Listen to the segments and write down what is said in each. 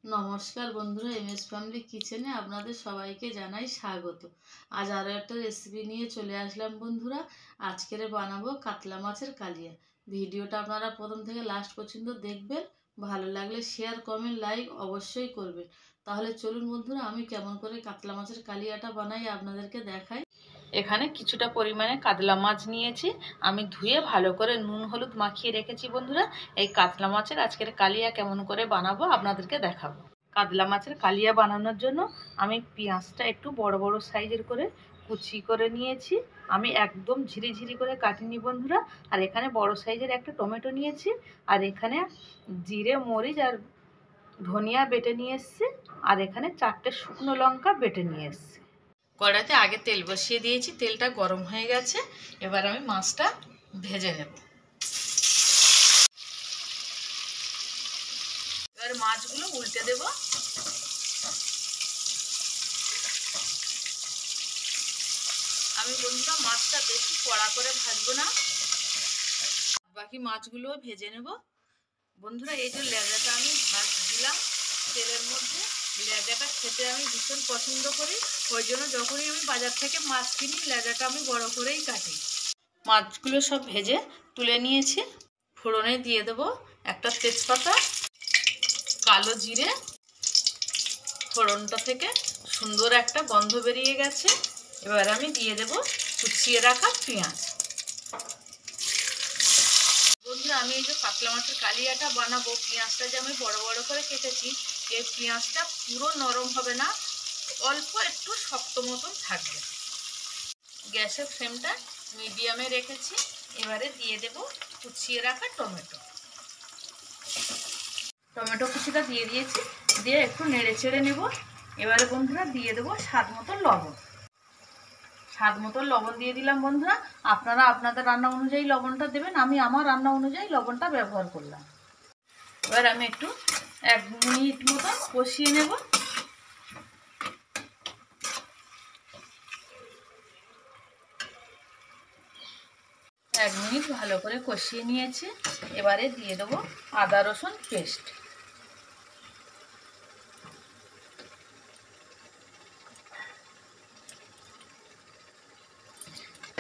নমস্কার বন্ধুরা, MS family কিচেনে আপনাদের সবাইকে জানাই স্বাগত। আজ আরও একটা রেসিপি নিয়ে চলে আসলাম বন্ধুরা। আজকের বানাবো কাতলা মাছের কালিয়া। ভিডিওটা আপনারা প্রথম থেকে লাস্ট পর্যন্ত দেখবেন। ভালো লাগলে শেয়ার, কমেন্ট, লাইক অবশ্যই করবেন। তাহলে চলুন বন্ধুরা, আমি কেমন করে কাতলা মাছের কালিয়াটা বানাই আপনাদেরকে দেখাই। এখানে কিছুটা পরিমাণে কাতলা মাছ নিয়েছি, আমি ধুয়ে ভালো করে নুন হলুদ মাখিয়ে রেখেছি বন্ধুরা। এই কাতলা মাছের আজকের কালিয়া কেমন করে বানাবো আপনাদেরকে দেখাবো। কাতলা মাছের কালিয়া বানানোর জন্য আমি পেঁয়াজটা একটু বড় বড় সাইজের করে কুচি করে নিয়েছি। আমি একদম ঝিরিঝিরি করে কাটিনি বন্ধুরা। আর এখানে বড় সাইজের একটা টমেটো নিয়েছি। আর এখানে জিরে, মরিচ আর ধনিয়া বেটে নিয়ে এসেছি। আর এখানে 4টে শুকনো লঙ্কা বেটে নিয়ে এসেছি। কড়াইতে আগে তেল বসিয়ে দিয়েছি, তেলটা গরম হয়ে গেছে। এবার আমি মাছটা ভেজে নেব। এবার মাছগুলো উল্টে দেব। আমি বন্ধুরা মাছটা বেশি কড়া করে ভাজবো না, বাকি মাছগুলো ভেজে নেব বন্ধুরা। এই যে লেজাটা আমি দিলাম তেলের মধ্যে, লেজাটা খেতে আমি ভীষণ পছন্দ করি। ওই জন্য যখনই আমি বাজার থেকে মাছ কিনি, লেজাটা আমি বড় করেই কাটি। মাছগুলো সব ভেজে তুলে নিয়েছি। ফোড়নে দিয়ে দেব একটা তেজপাতা, কালো জিরে। ফোড়নটা থেকে সুন্দর একটা গন্ধ বেরিয়ে গেছে। এবার আমি দিয়ে দেব কুচিয়ে রাখা পেঁয়াজ। বন্ধুরা, আমি এই যে কাতলা মাছের কালিয়াটা বানাবো, পেঁয়াজটা যে আমি বড় বড় করে কেটেছি, এই পেঁয়াজটা পুরো নরম হবে না, অল্প একটু শক্ত মতন থাকবে। গ্যাসের ফ্লেমটা মিডিয়ামে রেখেছি। এবারে দিয়ে দেব কুচিয়ে রাখা টমেটো। টমেটো কুচিটা দিয়ে দিয়েছি, দিয়ে একটু নেড়ে চেড়ে নেব। এবারে বন্ধুরা দিয়ে দেবো স্বাদ মতো লবণ। স্বাদ মতো লবণ দিয়ে দিলাম বন্ধুরা। আপনারা আপনাদের রান্না অনুযায়ী লবণটা দেবেন, আমি আমার রান্না অনুযায়ী লবণটা ব্যবহার করলাম। এবার আমি একটু 1 মিনিট মতো কষিয়ে নেব। এক মিনিট ভালো করে কষিয়ে নিয়েছি। এবারে দিয়ে দেবো আদা রসুন পেস্ট।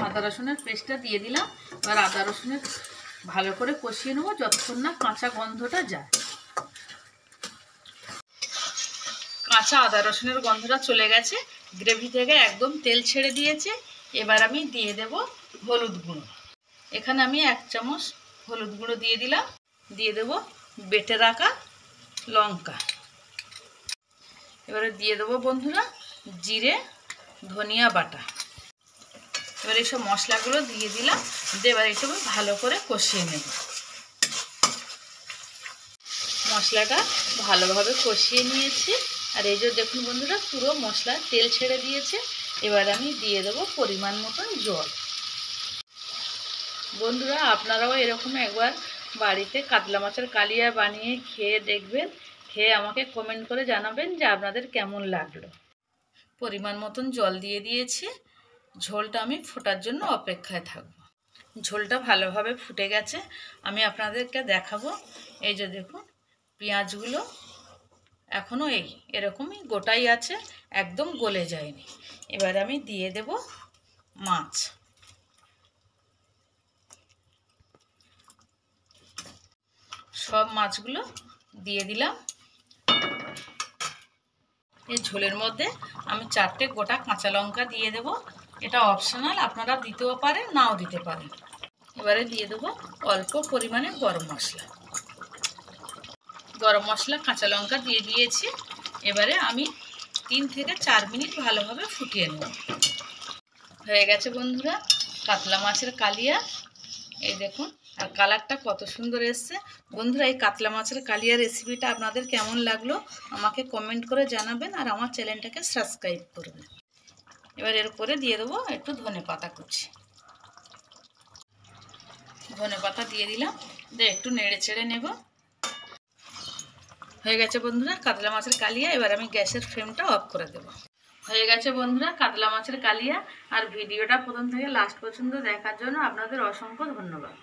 আদা রসুনের পেস্টটা দিয়ে দিলাম। এবার আদা রসুনের ভালো করে কষিয়ে নেবো যতক্ষণ না কাঁচা গন্ধটা যায়। কাঁচা আদা রসুনের গন্ধটা চলে গেছে, গ্রেভি থেকে একদম তেল ছেড়ে দিয়েছে। এবার আমি দিয়ে দেব হলুদ গুঁড়ো। এখানে আমি 1 চামচ হলুদ গুঁড়ো দিয়ে দিলাম। দিয়ে দেব বেটে রাখা লঙ্কা। এবারে দিয়ে দেবো বন্ধুরা জিরে, ধনিয়া বাটা। এবার এইসব মশলাগুলো দিয়ে দিলাম। এবার একটু ভালো করে কষিয়ে নেব। মশলাটা ভালোভাবে কষিয়ে নিয়েছি। আর এই যে দেখুন বন্ধুরা, পুরো মশলা তেল ছেড়ে দিয়েছে। এবার আমি দিয়ে দেবো পরিমাণ মতন জল। বন্ধুরা, আপনারাও এরকম একবার বাড়িতে কাতলা মাছের কালিয়া বানিয়ে খেয়ে দেখবেন। খেয়ে আমাকে কমেন্ট করে জানাবেন যে আপনাদের কেমন লাগলো। পরিমাণ মতন জল দিয়ে দিয়েছি। ঝোলটা আমি ফোটার জন্য অপেক্ষায় থাকব। ঝোলটা ভালোভাবে ফুটে গেছে, আমি আপনাদেরকে দেখাবো। এই যে দেখুন, পেঁয়াজগুলো এখনও এরকমই গোটাই আছে, একদম গলে যায়নি। এবার আমি দিয়ে দেব মাছ। সব মাছগুলো দিয়ে দিলাম। এই ঝোলের মধ্যে আমি 4টে গোটা কাঁচা লঙ্কা দিয়ে দেব। এটা অপশনাল, আপনারা দিতেও পারেন, নাও দিতে পারেন। এবারে দিয়ে দেবো অল্প পরিমাণে গরম মশলা। গরম মশলা, কাঁচা লঙ্কা দিয়ে দিয়েছি। এবারে আমি 3 থেকে 4 মিনিট ভালোভাবে ফুটিয়ে নেব। হয়ে গেছে বন্ধুরা কাতলা মাছের কালিয়া। এই দেখুন, আর কালারটা কত সুন্দর এসছে। বন্ধুরা, এই কাতলা মাছের কালিয়া রেসিপিটা আপনাদের কেমন লাগলো আমাকে কমেন্ট করে জানাবেন। আর আমার চ্যানেলটাকে সাবস্ক্রাইব করবেন। এবার এর উপরে দিয়ে দেবো একটু ধনেপাতা কুচি। ধনেপাতা দিয়ে দিলাম, দিয়ে একটু নেড়ে চেড়ে নেব। হয়ে গেছে বন্ধুরা কাতলা মাছের কালিয়া। এবার আমি গ্যাসের ফ্লেমটা অফ করে দেব। হয়ে গেছে বন্ধুরা কাতলা মাছের কালিয়া। আর ভিডিওটা প্রথম থেকে লাস্ট পর্যন্ত দেখার জন্য আপনাদের অসংখ্য ধন্যবাদ।